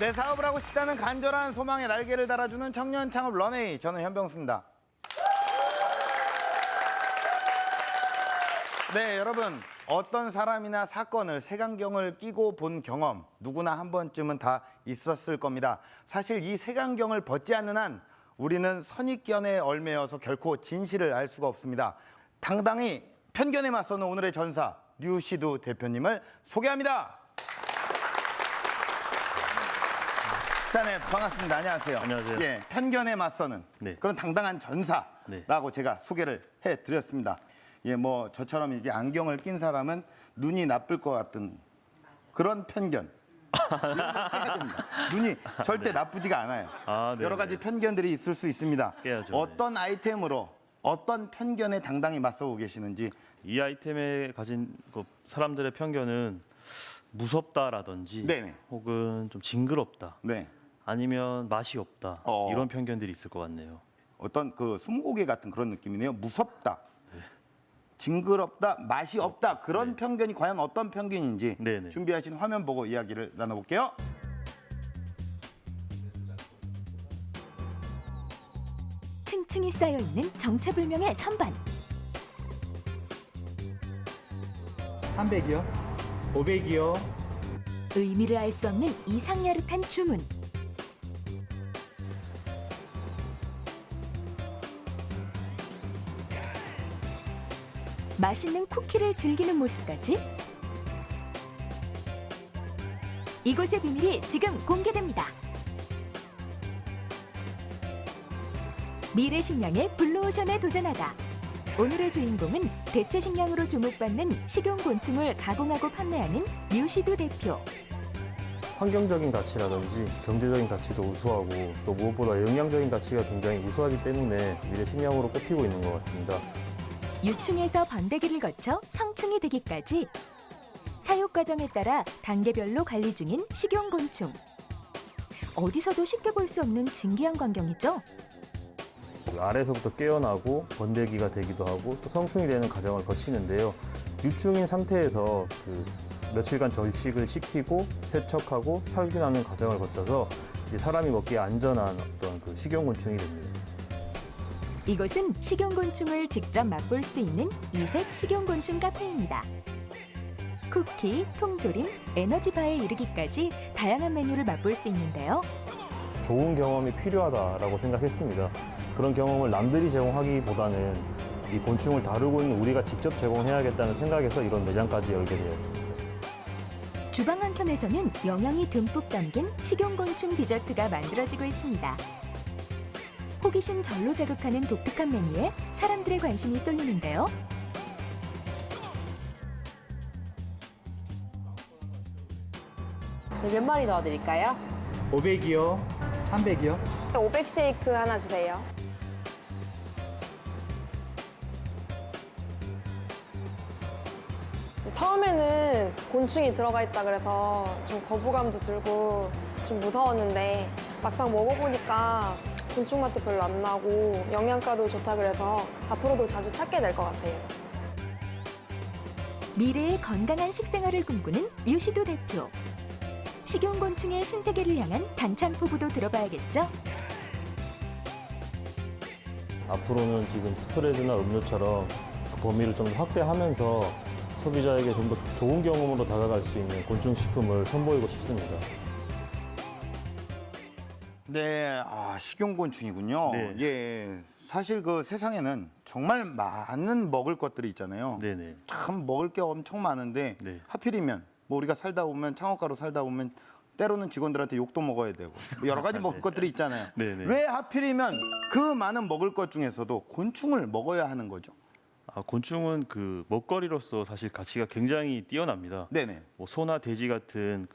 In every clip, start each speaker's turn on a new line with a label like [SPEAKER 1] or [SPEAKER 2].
[SPEAKER 1] 내 사업을 하고 싶다는 간절한 소망에 날개를 달아주는 청년 창업 런웨이. 저는 현병수입니다. 네, 여러분. 어떤 사람이나 사건을 색안경을 끼고 본 경험 누구나 한 번쯤은 다 있었을 겁니다. 사실 이 색안경을 벗지 않는 한 우리는 선입견에 얽매여서 결코 진실을 알 수가 없습니다. 당당히 편견에 맞서는 오늘의 전사 류시두 대표님을 소개합니다. 자, 네, 반갑습니다. 안녕하세요.
[SPEAKER 2] 안녕하세요.
[SPEAKER 1] 예, 편견에 맞서는 그런 당당한 전사라고 제가 소개를 해드렸습니다. 예, 뭐 저처럼 이게 안경을 낀 사람은 눈이 나쁠 것 같은 그런 편견. 해야 됩니다. 눈이 절대 나쁘지가 않아요. 여러 가지 편견들이 있을 수 있습니다.
[SPEAKER 2] 깨야죠.
[SPEAKER 1] 어떤 아이템으로 어떤 편견에 당당히 맞서고 계시는지.
[SPEAKER 2] 이 아이템에 가진 사람들의 편견은 무섭다라든지
[SPEAKER 1] 네네.
[SPEAKER 2] 혹은 좀 징그럽다.
[SPEAKER 1] 네.
[SPEAKER 2] 아니면 맛이 없다. 이런 편견들이 있을 것 같네요.
[SPEAKER 1] 어떤 그 스무고개 같은 그런 느낌이네요. 무섭다. 징그럽다, 맛이 없다. 그런 편견이 과연 어떤 편견인지 준비하신 화면 보고 이야기를 나눠볼게요.
[SPEAKER 3] 층층이 쌓여있는 정체불명의 선반.
[SPEAKER 4] 300이요? 500이요?
[SPEAKER 3] 의미를 알 수 없는 이상야릇한 주문. 맛있는 쿠키를 즐기는 모습까지. 이곳의 비밀이 지금 공개됩니다. 미래 식량의 블루오션에 도전하다. 오늘의 주인공은 대체 식량으로 주목받는 식용곤충을 가공하고 판매하는 류시두 대표.
[SPEAKER 5] 환경적인 가치라든지 경제적인 가치도 우수하고 또 무엇보다 영양적인 가치가 굉장히 우수하기 때문에 미래 식량으로 꼽히고 있는 것 같습니다.
[SPEAKER 3] 유충에서 번데기를 거쳐 성충이 되기까지 사육 과정에 따라 단계별로 관리 중인 식용곤충. 어디서도 쉽게 볼 수 없는 신기한 광경이죠.
[SPEAKER 5] 알에서부터 깨어나고 번데기가 되기도 하고 또 성충이 되는 과정을 거치는데요. 유충인 상태에서 며칠간 절식을 시키고 세척하고 살균하는 과정을 거쳐서 사람이 먹기에 안전한 어떤 식용곤충이 됩니다.
[SPEAKER 3] 이곳은 식용곤충을 직접 맛볼 수 있는 이색 식용곤충 카페입니다. 쿠키, 통조림, 에너지바에 이르기까지 다양한 메뉴를 맛볼 수 있는데요.
[SPEAKER 5] 좋은 경험이 필요하다라고 생각했습니다. 그런 경험을 남들이 제공하기보다는 이 곤충을 다루고 있는 우리가 직접 제공해야겠다는 생각에서 이런 매장까지 열게 되었습니다.
[SPEAKER 3] 주방 한켠에서는 영양이 듬뿍 담긴 식용곤충 디저트가 만들어지고 있습니다. 호기심 절로 자극하는 독특한 메뉴에 사람들의 관심이 쏠리는데요.
[SPEAKER 6] 네, 몇 마리 넣어드릴까요?
[SPEAKER 4] 500이요? 300이요?
[SPEAKER 6] 500 쉐이크 하나 주세요. 처음에는 곤충이 들어가 있다 그래서 좀 거부감도 들고 좀 무서웠는데 막상 먹어보니까 곤충 맛도 별로 안 나고 영양가도 좋다 그래서 앞으로도 자주 찾게 될 것 같아요.
[SPEAKER 3] 미래의 건강한 식생활을 꿈꾸는 류시두 대표. 식용곤충의 신세계를 향한 단찬 포부도 들어봐야겠죠?
[SPEAKER 5] 앞으로는 지금 스프레드나 음료처럼 그 범위를 좀 더 확대하면서 소비자에게 좀 더 좋은 경험으로 다가갈 수 있는 곤충 식품을 선보이고 싶습니다.
[SPEAKER 1] 네, 식용곤충이군요.
[SPEAKER 2] 네.
[SPEAKER 1] 예, 사실 그 세상에는 정말 많은 먹을 것들이 있잖아요.
[SPEAKER 2] 네네.
[SPEAKER 1] 참 먹을 게 엄청 많은데 하필이면 뭐 우리가 살다 보면 창업가로 살다 보면 때로는 직원들한테 욕도 먹어야 되고 뭐 여러 가지 먹을 것들이 있잖아요.
[SPEAKER 2] 네네.
[SPEAKER 1] 왜 하필이면 그 많은 먹을 것 중에서도 곤충을 먹어야 하는 거죠?
[SPEAKER 2] 곤충은 먹거리로서 사실 가치가 굉장히 뛰어납니다.
[SPEAKER 1] 네네.
[SPEAKER 2] 뭐 소나 돼지 같은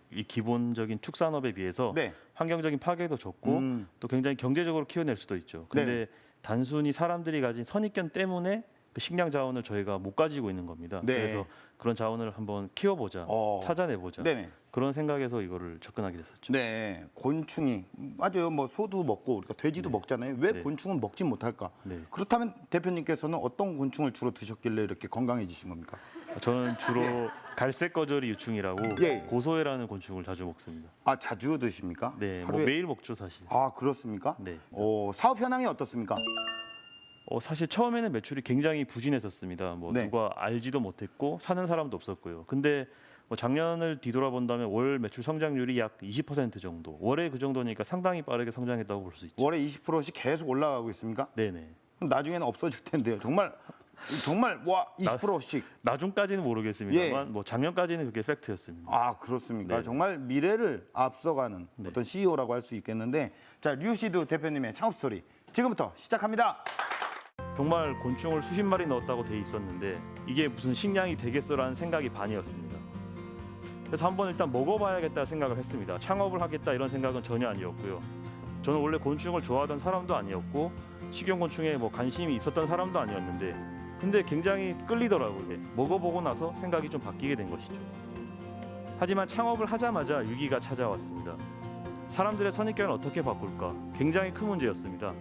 [SPEAKER 2] 이 기본적인 축산업에 비해서 환경적인 파괴도 적고 또 굉장히 경제적으로 키워낼 수도 있죠. 근데 단순히 사람들이 가진 선입견 때문에 그 식량 자원을 저희가 못 가지고 있는 겁니다. 그래서 그런 자원을 한번 키워보자, 찾아내보자. 그런 생각에서 이거를 접근하게 됐었죠.
[SPEAKER 1] 네, 곤충이 맞아요. 뭐 소도 먹고 우리가 돼지도 먹잖아요. 왜 곤충은 먹지 못할까? 그렇다면 대표님께서는 어떤 곤충을 주로 드셨길래 이렇게 건강해지신 겁니까?
[SPEAKER 2] 저는 주로 갈색 거저리 유충이라고
[SPEAKER 1] 예.
[SPEAKER 2] 고소해라는 곤충을 자주 먹습니다.
[SPEAKER 1] 아, 자주 드십니까?
[SPEAKER 2] 네, 뭐
[SPEAKER 1] 하루에?
[SPEAKER 2] 매일 먹죠 사실.
[SPEAKER 1] 아, 그렇습니까?
[SPEAKER 2] 네.
[SPEAKER 1] 사업 현황이 어떻습니까?
[SPEAKER 2] 사실 처음에는 매출이 굉장히 부진했었습니다. 뭐
[SPEAKER 1] 네.
[SPEAKER 2] 누가 알지도 못했고 사는 사람도 없었고요. 근데 뭐 작년을 뒤돌아본다면 월 매출 성장률이 약 20% 정도. 월에 그 정도니까 상당히 빠르게 성장했다고 볼 수 있죠.
[SPEAKER 1] 월에 20%씩 계속 올라가고 있습니까?
[SPEAKER 2] 네네.
[SPEAKER 1] 그럼 나중에는 없어질 텐데요. 정말 와 20%씩.
[SPEAKER 2] 나중까지는 모르겠습니다만
[SPEAKER 1] 예.
[SPEAKER 2] 뭐 작년까지는 그게 팩트였습니다.
[SPEAKER 1] 아, 그렇습니까?
[SPEAKER 2] 네.
[SPEAKER 1] 정말 미래를 앞서가는
[SPEAKER 2] 네.
[SPEAKER 1] 어떤 CEO라고 할 수 있겠는데, 자, 류시드 대표님의 창업 스토리 지금부터 시작합니다.
[SPEAKER 2] 정말 곤충을 수십 마리 넣었다고 돼 있었는데 이게 무슨 식량이 되겠어라는 생각이 반이었습니다. 그래서 한번 일단 먹어봐야겠다 생각을 했습니다. 창업을 하겠다 이런 생각은 전혀 아니었고요. 저는 원래 곤충을 좋아하던 사람도 아니었고 식용곤충에 뭐 관심이 있었던 사람도 아니었는데 근데 굉장히 끌리더라고요. 이게. 먹어보고 나서 생각이 좀 바뀌게 된 것이죠. 하지만 창업을 하자마자 위기가 찾아왔습니다. 사람들의 선입견을 어떻게 바꿀까? 굉장히 큰 문제였습니다.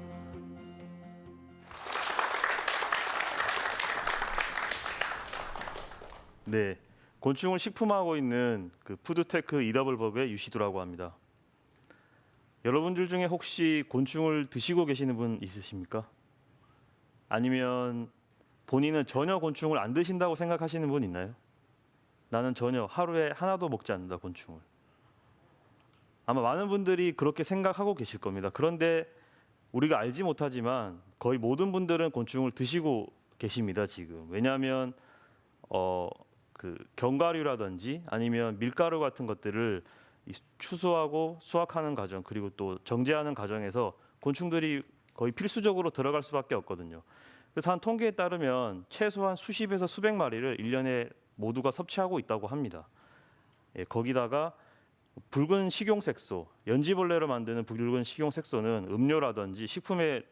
[SPEAKER 2] 네, 곤충을 식품화하고 있는 그 푸드테크 이더블버그의 유시두라고 합니다. 여러분들 중에 혹시 곤충을 드시고 계시는 분 있으십니까? 아니면 본인은 전혀 곤충을 안 드신다고 생각하시는 분 있나요? 나는 전혀 하루에 하나도 먹지 않는다 곤충을. 아마 많은 분들이 그렇게 생각하고 계실 겁니다. 그런데 우리가 알지 못하지만 거의 모든 분들은 곤충을 드시고 계십니다 지금. 왜냐하면 그 견과류라든지 아니면 밀가루 같은 것들을 추수하고 수확하는 과정 그리고 또 정제하는 과정에서 곤충들이 거의 필수적으로 들어갈 수밖에 없거든요. 그래서 한 통계에 따르면 최소한 수십에서 수백 마리를 1년에 모두가 섭취하고 있다고 합니다. 예, 거기다가 붉은 식용색소, 연지벌레로 만드는 붉은 식용색소는 음료라든지 식품에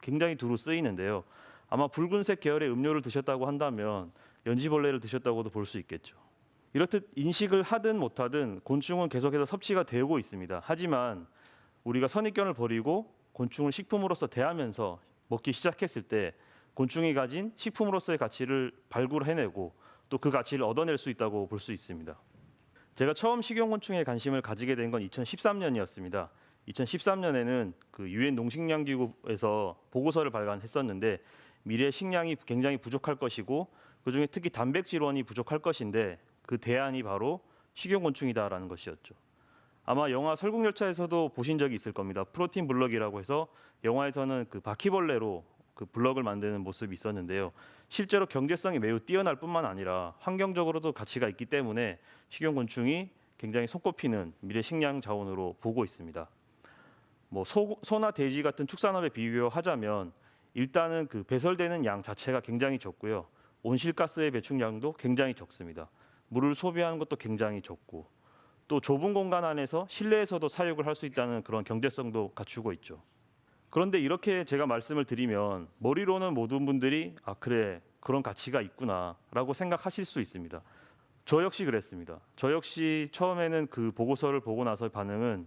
[SPEAKER 2] 굉장히 두루 쓰이는데요. 아마 붉은색 계열의 음료를 드셨다고 한다면 연지벌레를 드셨다고도 볼 수 있겠죠. 이렇듯 인식을 하든 못하든 곤충은 계속해서 섭취가 되고 있습니다. 하지만 우리가 선입견을 버리고 곤충을 식품으로서 대하면서 먹기 시작했을 때 곤충이 가진 식품으로서의 가치를 발굴해내고 또 그 가치를 얻어낼 수 있다고 볼 수 있습니다. 제가 처음 식용곤충에 관심을 가지게 된 건 2013년이었습니다. 2013년에는 그 유엔 농식량기구에서 보고서를 발간했었는데 미래 식량이 굉장히 부족할 것이고 그중에 특히 단백질원이 부족할 것인데 그 대안이 바로 식용곤충이다라는 것이었죠. 아마 영화 설국열차에서도 보신 적이 있을 겁니다. 프로틴 블럭이라고 해서 영화에서는 그 바퀴벌레로 그 블럭을 만드는 모습이 있었는데요. 실제로 경제성이 매우 뛰어날 뿐만 아니라 환경적으로도 가치가 있기 때문에 식용곤충이 굉장히 손꼽히는 미래 식량 자원으로 보고 있습니다. 뭐 소나 돼지 같은 축산업에 비교하자면 일단은 그 배설되는 양 자체가 굉장히 적고요. 온실가스의 배출량도 굉장히 적습니다. 물을 소비하는 것도 굉장히 적고 또 좁은 공간 안에서 실내에서도 사육을 할 수 있다는 그런 경제성도 갖추고 있죠. 그런데 이렇게 제가 말씀을 드리면 머리로는 모든 분들이 아 그래 그런 가치가 있구나라고 생각하실 수 있습니다. 저 역시 그랬습니다. 저 역시 처음에는 그 보고서를 보고 나서 반응은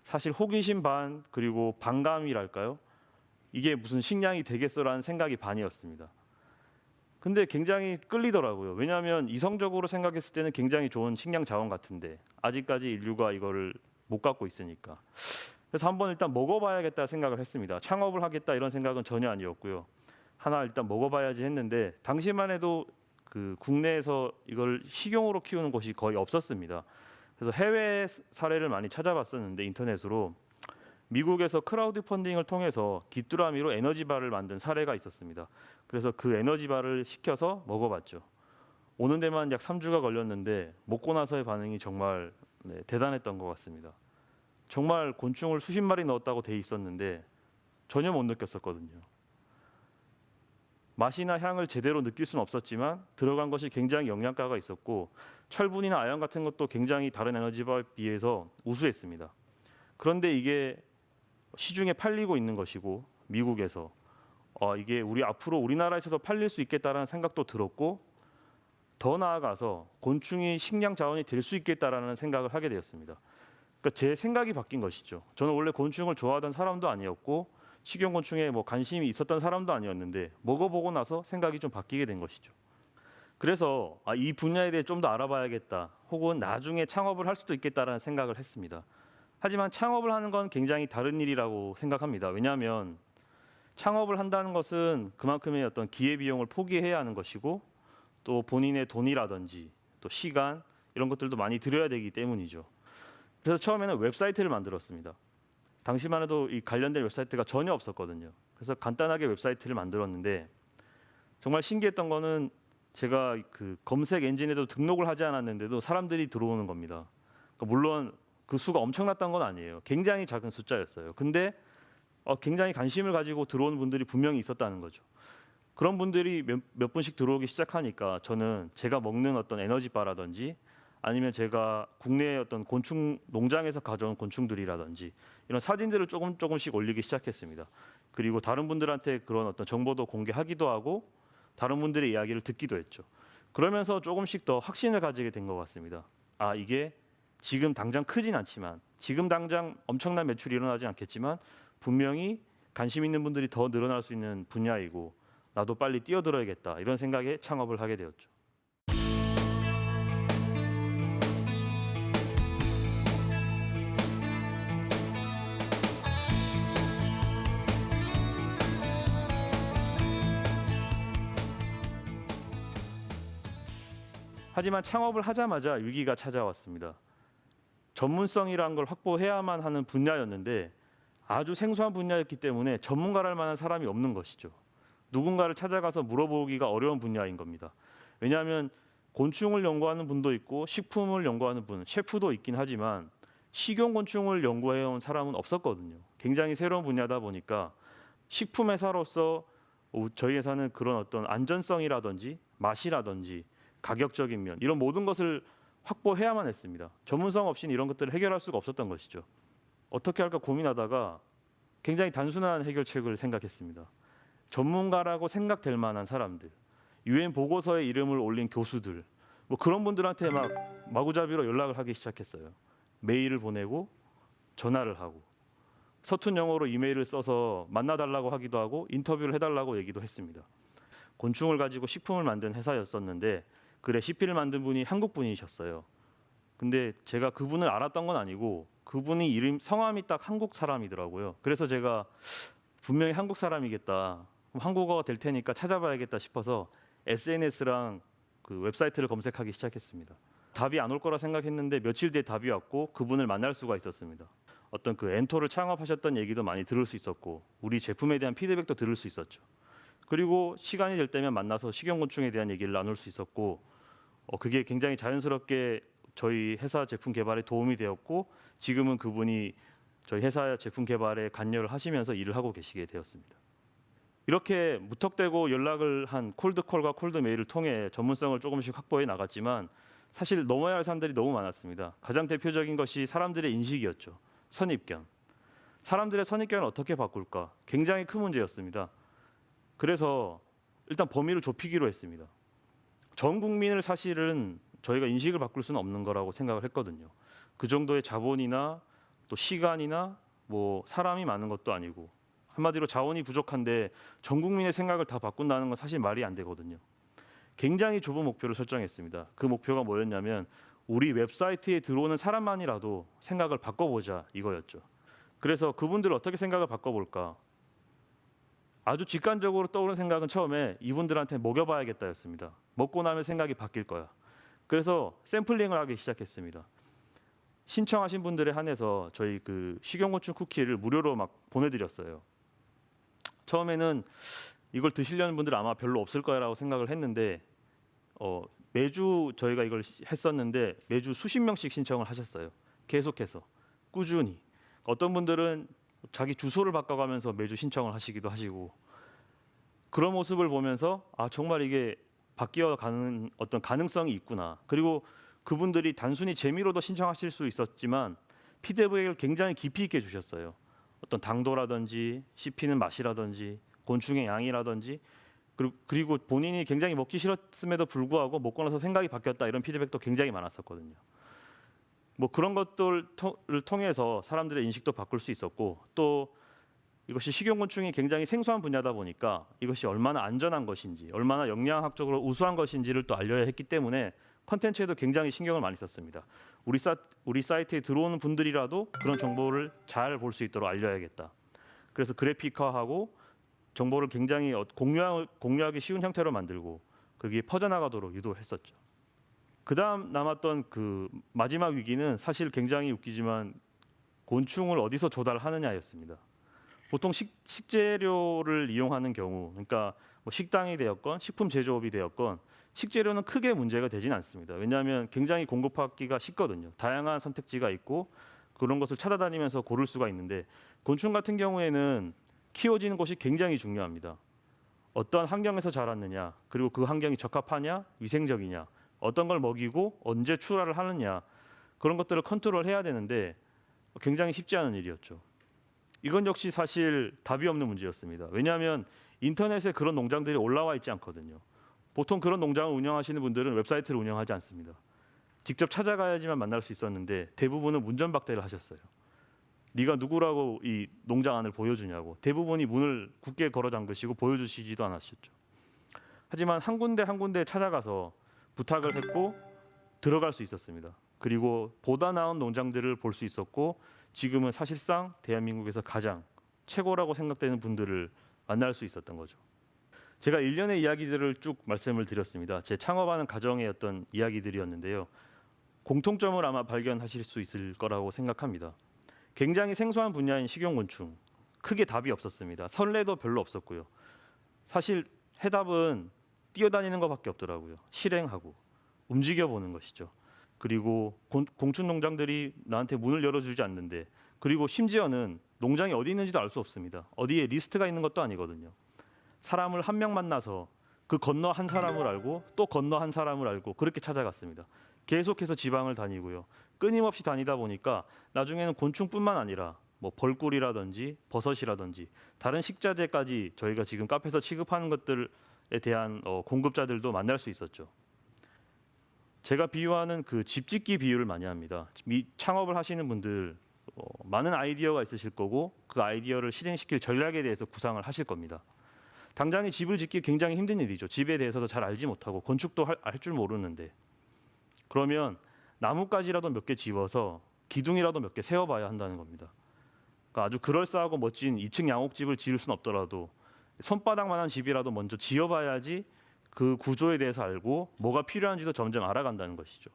[SPEAKER 2] 사실 호기심 반 그리고 반감이랄까요? 이게 무슨 식량이 되겠어라는 생각이 반이었습니다. 근데 굉장히 끌리더라고요. 왜냐하면 이성적으로 생각했을 때는 굉장히 좋은 식량 자원 같은데 아직까지 인류가 이거를 못 갖고 있으니까. 그래서 한번 일단 먹어봐야겠다 생각을 했습니다. 창업을 하겠다 이런 생각은 전혀 아니었고요. 하나 일단 먹어봐야지 했는데 당시만 해도 그 국내에서 이걸 식용으로 키우는 곳이 거의 없었습니다. 그래서 해외 사례를 많이 찾아봤었는데 인터넷으로 미국에서 크라우드 펀딩을 통해서 귀뚜라미로 에너지바를 만든 사례가 있었습니다. 그래서 그 에너지바를 시켜서 먹어봤죠. 오는 데만 약 3주가 걸렸는데 먹고 나서의 반응이 정말 대단했던 것 같습니다. 정말 곤충을 수십 마리 넣었다고 돼 있었는데 전혀 못 느꼈었거든요. 맛이나 향을 제대로 느낄 수는 없었지만 들어간 것이 굉장히 영양가가 있었고 철분이나 아연 같은 것도 굉장히 다른 에너지바에 비해서 우수했습니다. 그런데 이게 시중에 팔리고 있는 것이고 미국에서 이게 앞으로 우리나라에서도 팔릴 수 있겠다라는 생각도 들었고 더 나아가서 곤충이 식량 자원이 될 수 있겠다라는 생각을 하게 되었습니다. 그러니까 제 생각이 바뀐 것이죠. 저는 원래 곤충을 좋아하던 사람도 아니었고 식용곤충에 뭐 관심이 있었던 사람도 아니었는데 먹어보고 나서 생각이 좀 바뀌게 된 것이죠. 그래서 이 분야에 대해 좀 더 알아봐야겠다, 혹은 나중에 창업을 할 수도 있겠다라는 생각을 했습니다. 하지만 창업을 하는 건 굉장히 다른 일이라고 생각합니다. 왜냐하면 창업을 한다는 것은 그만큼의 어떤 기회비용을 포기해야 하는 것이고, 또 본인의 돈이라든지 또 시간 이런 것들도 많이 들여야 되기 때문이죠. 그래서 처음에는 웹사이트를 만들었습니다. 당시만 해도 이 관련된 웹사이트가 전혀 없었거든요. 그래서 간단하게 웹사이트를 만들었는데 정말 신기했던 거는 제가 그 검색 엔진에도 등록을 하지 않았는데도 사람들이 들어오는 겁니다. 그러니까 물론 그 수가 엄청났던 건 아니에요. 굉장히 작은 숫자였어요. 근데 굉장히 관심을 가지고 들어오는 분들이 분명히 있었다는 거죠. 그런 분들이 몇 분씩 들어오기 시작하니까 저는 제가 먹는 어떤 에너지바라든지 아니면 제가 국내의 어떤 곤충 농장에서 가져온 곤충들이라든지 이런 사진들을 조금씩 올리기 시작했습니다. 그리고 다른 분들한테 그런 어떤 정보도 공개하기도 하고 다른 분들의 이야기를 듣기도 했죠. 그러면서 조금씩 더 확신을 가지게 된 것 같습니다. 이게 지금 당장 크진 않지만, 지금 당장 엄청난 매출이 일어나지 않겠지만 분명히 관심 있는 분들이 더 늘어날 수 있는 분야이고 나도 빨리 뛰어들어야겠다, 이런 생각에 창업을 하게 되었죠. 하지만 창업을 하자마자 위기가 찾아왔습니다. 전문성이라는 걸 확보해야만 하는 분야였는데 아주 생소한 분야였기 때문에 전문가랄 만한 사람이 없는 것이죠. 누군가를 찾아가서 물어보기가 어려운 분야인 겁니다. 왜냐하면 곤충을 연구하는 분도 있고 식품을 연구하는 분, 셰프도 있긴 하지만 식용곤충을 연구해온 사람은 없었거든요. 굉장히 새로운 분야다 보니까 식품 회사로서 저희 회사는 그런 어떤 안전성이라든지 맛이라든지 가격적인 면 이런 모든 것을 확보해야만 했습니다. 전문성 없이는 이런 것들을 해결할 수가 없었던 것이죠. 어떻게 할까 고민하다가 굉장히 단순한 해결책을 생각했습니다. 전문가라고 생각될 만한 사람들, UN 보고서에 이름을 올린 교수들, 뭐 그런 분들한테 막 마구잡이로 연락을 하기 시작했어요. 메일을 보내고 전화를 하고 서툰 영어로 이메일을 써서 만나달라고 하기도 하고 인터뷰를 해달라고 얘기도 했습니다. 곤충을 가지고 식품을 만든 회사였었는데 그 레시피를 만든 분이 한국 분이셨어요. 근데 제가 그분을 알았던 건 아니고 그분이 성함이 딱 한국 사람이더라고요. 그래서 제가 분명히 한국 사람이겠다, 한국어가 될 테니까 찾아봐야겠다 싶어서 SNS랑 그 웹사이트를 검색하기 시작했습니다. 답이 안 올 거라 생각했는데 며칠 뒤에 답이 왔고 그분을 만날 수가 있었습니다. 어떤 그 엔토를 창업하셨던 얘기도 많이 들을 수 있었고 우리 제품에 대한 피드백도 들을 수 있었죠. 그리고 시간이 될 때면 만나서 식용곤충에 대한 얘기를 나눌 수 있었고 그게 굉장히 자연스럽게 저희 회사 제품 개발에 도움이 되었고 지금은 그분이 저희 회사 제품 개발에 관여를 하시면서 일을 하고 계시게 되었습니다. 이렇게 무턱대고 연락을 한 콜드콜과 콜드메일을 통해 전문성을 조금씩 확보해 나갔지만 사실 넘어야 할 산들이 너무 많았습니다. 가장 대표적인 것이 사람들의 인식이었죠. 선입견. 사람들의 선입견을 어떻게 바꿀까? 굉장히 큰 문제였습니다. 그래서 일단 범위를 좁히기로 했습니다. 전 국민을 사실은 저희가 인식을 바꿀 수는 없는 거라고 생각을 했거든요. 그 정도의 자본이나 또 시간이나 뭐 사람이 많은 것도 아니고 한마디로 자원이 부족한데 전 국민의 생각을 다 바꾼다는 건 사실 말이 안 되거든요. 굉장히 좁은 목표를 설정했습니다. 그 목표가 뭐였냐면 우리 웹사이트에 들어오는 사람만이라도 생각을 바꿔보자 이거였죠. 그래서 그분들 어떻게 생각을 바꿔볼까? 아주 직관적으로 떠오른 생각은 처음에 이분들한테 먹여봐야겠다였습니다. 먹고 나면 생각이 바뀔 거야. 그래서 샘플링을 하기 시작했습니다. 신청하신 분들에 한해서 저희 그 식용곤충 쿠키를 무료로 막 보내드렸어요. 처음에는 이걸 드시려는 분들은 아마 별로 없을 거라고 생각을 했는데 매주 저희가 이걸 했었는데 매주 수십 명씩 신청을 하셨어요. 계속해서 꾸준히. 어떤 분들은 자기 주소를 바꿔가면서 매주 신청을 하시기도 하시고 그런 모습을 보면서 정말 이게 바뀌어가는 어떤 가능성이 있구나. 그리고 그분들이 단순히 재미로도 신청하실 수 있었지만 피드백을 굉장히 깊이 있게 주셨어요. 어떤 당도라든지 씹히는 맛이라든지 곤충의 양이라든지 그리고 본인이 굉장히 먹기 싫었음에도 불구하고 먹고 나서 생각이 바뀌었다 이런 피드백도 굉장히 많았었거든요. 뭐 그런 것들을 통해서 사람들의 인식도 바꿀 수 있었고 또 이것이 식용곤충이 굉장히 생소한 분야다 보니까 이것이 얼마나 안전한 것인지, 얼마나 영양학적으로 우수한 것인지를 또 알려야 했기 때문에 컨텐츠에도 굉장히 신경을 많이 썼습니다. 우리 사이트에 들어오는 분들이라도 그런 정보를 잘 볼 수 있도록 알려야겠다. 그래서 그래픽화하고 정보를 굉장히 공유하기 쉬운 형태로 만들고 그게 퍼져나가도록 유도했었죠. 그다음 남았던 그 마지막 위기는 사실 굉장히 웃기지만 곤충을 어디서 조달하느냐였습니다. 보통 식재료를 이용하는 경우, 그러니까 뭐 식당이 되었건 식품 제조업이 되었건 식재료는 크게 문제가 되진 않습니다. 왜냐하면 굉장히 공급하기가 쉽거든요. 다양한 선택지가 있고 그런 것을 찾아다니면서 고를 수가 있는데 곤충 같은 경우에는 키워지는 곳이 굉장히 중요합니다. 어떤 환경에서 자랐느냐, 그리고 그 환경이 적합하냐, 위생적이냐, 어떤 걸 먹이고 언제 출하를 하느냐 그런 것들을 컨트롤해야 되는데 굉장히 쉽지 않은 일이었죠. 이건 역시 사실 답이 없는 문제였습니다. 왜냐하면 인터넷에 그런 농장들이 올라와 있지 않거든요. 보통 그런 농장을 운영하시는 분들은 웹사이트를 운영하지 않습니다. 직접 찾아가야지만 만날 수 있었는데 대부분은 문전박대를 하셨어요. 네가 누구라고 이 농장 안을 보여주냐고. 대부분이 문을 굳게 걸어 잠그시고 보여주시지도 않으셨죠. 하지만 한 군데 한 군데 찾아가서 부탁을 했고 들어갈 수 있었습니다. 그리고 보다 나은 농장들을 볼 수 있었고 지금은 사실상 대한민국에서 가장 최고라고 생각되는 분들을 만날 수 있었던 거죠. 제가 일련의 이야기들을 쭉 말씀을 드렸습니다. 제 창업하는 가정의 어떤 이야기들이었는데요. 공통점을 아마 발견하실 수 있을 거라고 생각합니다. 굉장히 생소한 분야인 식용곤충, 크게 답이 없었습니다. 선례도 별로 없었고요. 사실 해답은 뛰어다니는 것밖에 없더라고요. 실행하고 움직여보는 것이죠. 그리고 공충 농장들이 나한테 문을 열어주지 않는데, 그리고 심지어는 농장이 어디 있는지도 알 수 없습니다. 어디에 리스트가 있는 것도 아니거든요. 사람을 한 명 만나서 그 건너 한 사람을 알고 또 건너 한 사람을 알고 그렇게 찾아갔습니다. 계속해서 지방을 다니고요. 끊임없이 다니다 보니까 나중에는 곤충뿐만 아니라 뭐 벌꿀이라든지 버섯이라든지 다른 식자재까지 저희가 지금 카페에서 취급하는 것들에 대한 공급자들도 만날 수 있었죠. 제가 비유하는 그 집짓기 비유를 많이 합니다. 창업을 하시는 분들 많은 아이디어가 있으실 거고 그 아이디어를 실행시킬 전략에 대해서 구상을 하실 겁니다. 당장에 집을 짓기 굉장히 힘든 일이죠. 집에 대해서도 잘 알지 못하고 건축도 할 줄 모르는데, 그러면 나뭇가지라도 몇 개 집어서 기둥이라도 몇 개 세워봐야 한다는 겁니다. 그러니까 아주 그럴싸하고 멋진 2층 양옥집을 지을 수는 없더라도 손바닥만한 집이라도 먼저 지어봐야지 그 구조에 대해서 알고 뭐가 필요한지도 점점 알아간다는 것이죠.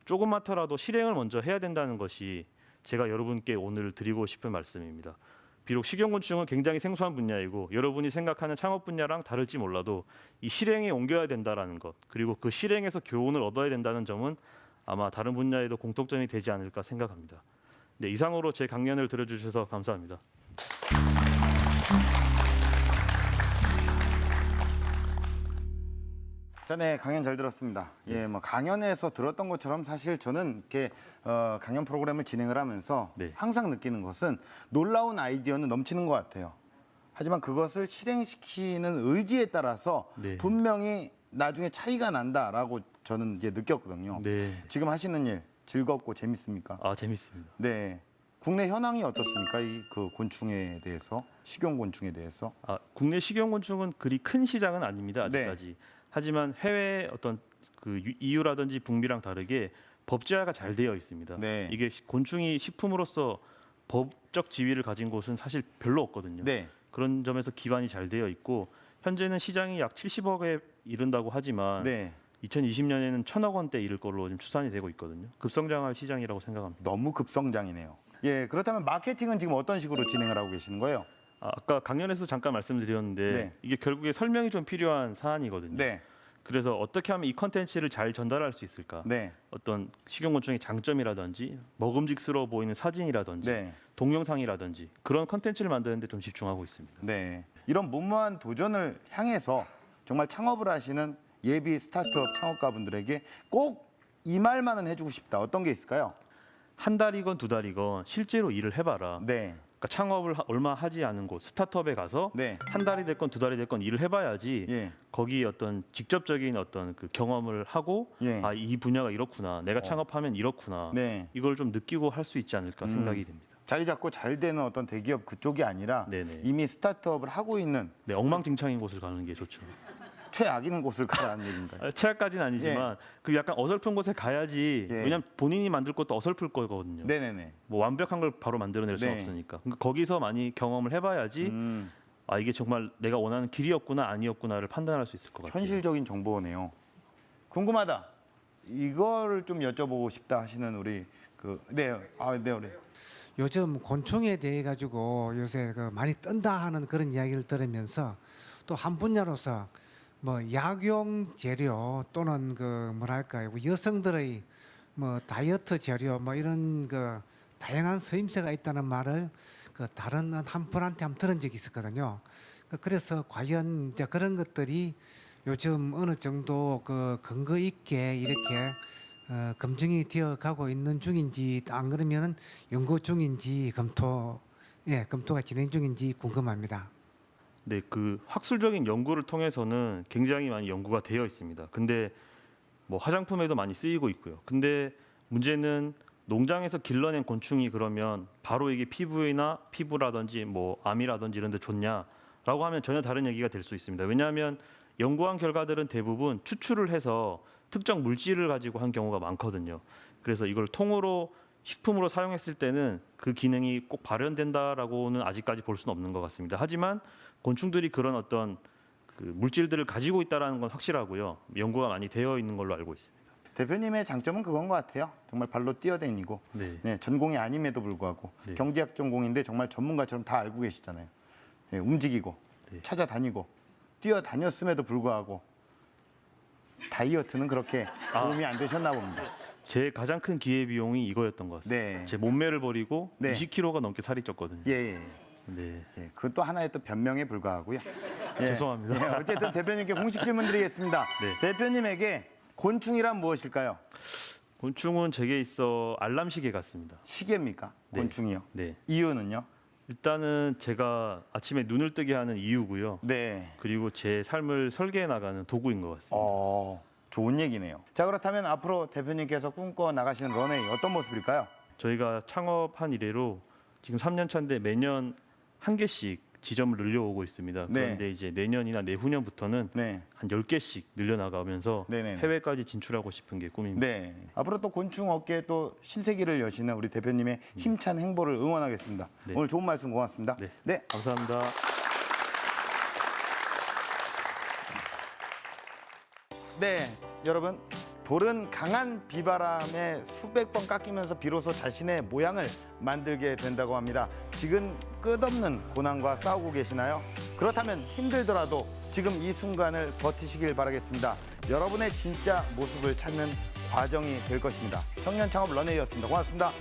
[SPEAKER 2] 조금마터라도 실행을 먼저 해야 된다는 것이 제가 여러분께 오늘 드리고 싶은 말씀입니다. 비록 식용곤충은 굉장히 생소한 분야이고 여러분이 생각하는 창업 분야랑 다를지 몰라도 이 실행에 옮겨야 된다는 것, 그리고 그 실행에서 교훈을 얻어야 된다는 점은 아마 다른 분야에도 공통점이 되지 않을까 생각합니다. 네, 이상으로 제 강연을 들어주셔서 감사합니다.
[SPEAKER 1] 네, 강연 잘 들었습니다. 예, 뭐 강연에서 들었던 것처럼 사실 저는 이렇게 강연 프로그램을 진행을 하면서
[SPEAKER 2] 네.
[SPEAKER 1] 항상 느끼는 것은 놀라운 아이디어는 넘치는 것 같아요. 하지만 그것을 실행시키는 의지에 따라서
[SPEAKER 2] 네.
[SPEAKER 1] 분명히 나중에 차이가 난다라고 저는 이제 느꼈거든요.
[SPEAKER 2] 네.
[SPEAKER 1] 지금 하시는 일 즐겁고 재밌습니까?
[SPEAKER 2] 아, 재밌습니다.
[SPEAKER 1] 네. 국내 현황이 어떻습니까? 이 그 곤충에 대해서, 식용곤충에 대해서.
[SPEAKER 2] 아, 국내 식용곤충은 그리 큰 시장은 아닙니다. 아직까지.
[SPEAKER 1] 네.
[SPEAKER 2] 하지만 해외 어떤 그 EU라든지 북미랑 다르게 법제화가 잘 되어 있습니다.
[SPEAKER 1] 네.
[SPEAKER 2] 이게 곤충이 식품으로서 법적 지위를 가진 곳은 사실 별로 없거든요.
[SPEAKER 1] 네.
[SPEAKER 2] 그런 점에서 기반이 잘 되어 있고 현재는 시장이 약 70억에 이른다고 하지만
[SPEAKER 1] 네.
[SPEAKER 2] 2020년에는 1,000억 원대 이를 걸로 지금 추산이 되고 있거든요. 급성장할 시장이라고 생각합니다.
[SPEAKER 1] 너무 급성장이네요. 예, 그렇다면 마케팅은 지금 어떤 식으로 진행을 하고 계시는 거예요?
[SPEAKER 2] 아까 강연에서 잠깐 말씀드렸는데
[SPEAKER 1] 네.
[SPEAKER 2] 이게 결국에 설명이 좀 필요한 사안이거든요.
[SPEAKER 1] 네.
[SPEAKER 2] 그래서 어떻게 하면 이 컨텐츠를 잘 전달할 수 있을까?
[SPEAKER 1] 네.
[SPEAKER 2] 어떤 식용곤충의 장점이라든지 먹음직스러워 보이는 사진이라든지
[SPEAKER 1] 네.
[SPEAKER 2] 동영상이라든지 그런 컨텐츠를 만드는 데 좀 집중하고 있습니다.
[SPEAKER 1] 네. 이런 무모한 도전을 향해서 정말 창업을 하시는 예비 스타트업 창업가분들에게 꼭 이 말만은 해주고 싶다. 어떤 게 있을까요?
[SPEAKER 2] 한 달이건 두 달이건 실제로 일을 해봐라.
[SPEAKER 1] 네.
[SPEAKER 2] 그러니까 창업을 얼마 하지 않은 곳 스타트업에 가서
[SPEAKER 1] 네.
[SPEAKER 2] 한 달이 됐건 두 달이 됐건 일을 해봐야지
[SPEAKER 1] 예.
[SPEAKER 2] 거기 어떤 직접적인 어떤 그 경험을 하고
[SPEAKER 1] 예.
[SPEAKER 2] 아, 이 분야가 이렇구나. 내가 창업하면 이렇구나.
[SPEAKER 1] 네.
[SPEAKER 2] 이걸 좀 느끼고 할 수 있지 않을까 생각이 됩니다.
[SPEAKER 1] 자리 잡고 잘 되는 어떤 대기업 그쪽이 아니라
[SPEAKER 2] 네네.
[SPEAKER 1] 이미 스타트업을 하고 있는
[SPEAKER 2] 네, 엉망진창인 곳을 가는 게 좋죠.
[SPEAKER 1] 최악인 곳을 가라는 얘기인가요?
[SPEAKER 2] 최악까지는 아니지만 그 약간 어설픈 곳에 가야지.
[SPEAKER 1] 예.
[SPEAKER 2] 왜냐면 본인이 만들 것도 어설플 거거든요.
[SPEAKER 1] 네네네.
[SPEAKER 2] 뭐 완벽한 걸 바로 만들어낼 수
[SPEAKER 1] 네.
[SPEAKER 2] 없으니까. 그러니까 거기서 많이 경험을 해봐야지 아 이게 정말 내가 원하는 길이었구나 아니었구나를 판단할 수 있을 것 같아요.
[SPEAKER 1] 현실적인 정보네요. 궁금하다. 이거를 좀 여쭤보고 싶다 하시는 우리 우리
[SPEAKER 7] 요즘 곤충에 대해 가지고 요새 그 많이 뜬다 하는 그런 이야기를 들으면서 또 한 분야로서 뭐 약용 재료 또는 그 뭐랄까요 여성들의 뭐 다이어트 재료 뭐 이런 그 다양한 쓰임새가 있다는 말을 그 다른 한 분한테 한번 들은 적이 있었거든요. 그래서 과연 이제 그런 것들이 요즘 어느 정도 그 근거 있게 이렇게 검증이 되어 가고 있는 중인지 안 그러면은 연구 중인지 검토가 진행 중인지 궁금합니다.
[SPEAKER 2] 네, 그 학술적인 연구를 통해서는 굉장히 많이 연구가 되어 있습니다. 근데 뭐 화장품에도 많이 쓰이고 있고요. 근데 문제는 농장에서 길러낸 곤충이 그러면 바로 이게 피부라든지 뭐 암이라든지 이런 데 좋냐라고 하면 전혀 다른 얘기가 될 수 있습니다. 왜냐하면 연구한 결과들은 대부분 추출을 해서 특정 물질을 가지고 한 경우가 많거든요. 그래서 이걸 통으로 식품으로 사용했을 때는 그 기능이 꼭 발현된다라고는 아직까지 볼 수는 없는 것 같습니다. 하지만 곤충들이 그런 어떤 그 물질들을 가지고 있다는 건 확실하고요. 연구가 많이 되어 있는 걸로 알고 있습니다.
[SPEAKER 1] 대표님의 장점은 그건 것 같아요. 정말 발로 뛰어다니고
[SPEAKER 2] 네.
[SPEAKER 1] 전공이 아님에도 불구하고
[SPEAKER 2] 네.
[SPEAKER 1] 경제학 전공인데 정말 전문가처럼 다 알고 계시잖아요. 움직이고
[SPEAKER 2] 네.
[SPEAKER 1] 찾아다니고 뛰어다녔음에도 불구하고 다이어트는 그렇게 도움이 안 되셨나 봅니다.
[SPEAKER 2] 제 가장 큰 기회 비용이 이거였던 것 같습니다.
[SPEAKER 1] 네.
[SPEAKER 2] 제 몸매를 버리고
[SPEAKER 1] 네.
[SPEAKER 2] 20kg가 넘게 살이 쪘거든요.
[SPEAKER 1] 예.
[SPEAKER 2] 네.
[SPEAKER 1] 그것도 하나의 또 변명에 불과하고요.
[SPEAKER 2] 죄송합니다.
[SPEAKER 1] 어쨌든 대표님께 공식 질문 드리겠습니다.
[SPEAKER 2] 네.
[SPEAKER 1] 대표님에게 곤충이란 무엇일까요?
[SPEAKER 2] 곤충은 제게 있어 알람 시계 같습니다.
[SPEAKER 1] 시계입니까?
[SPEAKER 2] 네.
[SPEAKER 1] 곤충이요?
[SPEAKER 2] 네.
[SPEAKER 1] 이유는요?
[SPEAKER 2] 일단은 제가 아침에 눈을 뜨게 하는 이유고요.
[SPEAKER 1] 네.
[SPEAKER 2] 그리고 제 삶을 설계해 나가는 도구인 것 같습니다.
[SPEAKER 1] 좋은 얘기네요. 자, 그렇다면 앞으로 대표님께서 꿈꿔 나가시는 런웨이 어떤 모습일까요?
[SPEAKER 2] 저희가 창업한 이래로 지금 3년 차인데 매년 한 개씩 지점을 늘려오고 있습니다.
[SPEAKER 1] 네.
[SPEAKER 2] 그런데 이제 내년이나 내후년부터는
[SPEAKER 1] 네.
[SPEAKER 2] 한 10개씩 늘려나가면서
[SPEAKER 1] 네네네.
[SPEAKER 2] 해외까지 진출하고 싶은 게 꿈입니다.
[SPEAKER 1] 네. 앞으로 또 곤충 업계에 또 신세기를 여시는 우리 대표님의 힘찬 행보를 응원하겠습니다.
[SPEAKER 2] 네.
[SPEAKER 1] 오늘 좋은 말씀 고맙습니다.
[SPEAKER 2] 네. 감사합니다.
[SPEAKER 1] 네, 여러분. 돌은 강한 비바람에 수백 번 깎이면서 비로소 자신의 모양을 만들게 된다고 합니다. 지금 끝없는 고난과 싸우고 계시나요? 그렇다면 힘들더라도 지금 이 순간을 버티시길 바라겠습니다. 여러분의 진짜 모습을 찾는 과정이 될 것입니다. 청년 창업 런웨이였습니다. 고맙습니다.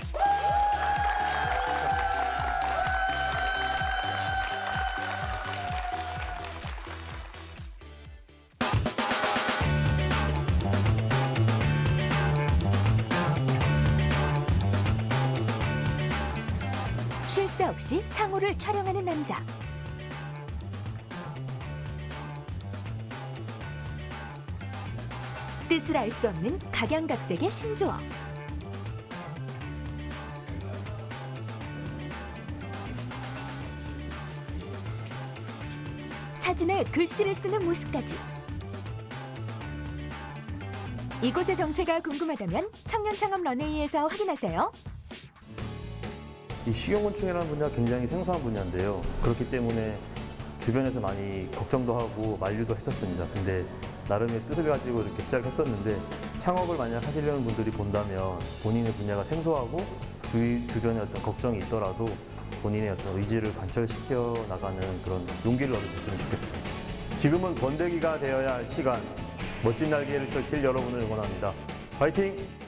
[SPEAKER 3] 쉴 새 없이 상호를 촬영하는 남자. 뜻을 알 수 없는 각양각색의 신조어. 사진에 글씨를 쓰는 모습까지. 이곳의 정체가 궁금하다면 청년 창업 런웨이에서 확인하세요.
[SPEAKER 5] 이 식용곤충이라는 분야가 굉장히 생소한 분야인데요. 그렇기 때문에 주변에서 많이 걱정도 하고 만류도 했었습니다. 근데 나름의 뜻을 가지고 이렇게 시작했었는데 창업을 만약 하시려는 분들이 본다면 본인의 분야가 생소하고 주변에 어떤 걱정이 있더라도 본인의 어떤 의지를 관철시켜 나가는 그런 용기를 얻으셨으면 좋겠습니다. 지금은 번데기가 되어야 할 시간, 멋진 날개를 펼칠 여러분을 응원합니다. 파이팅!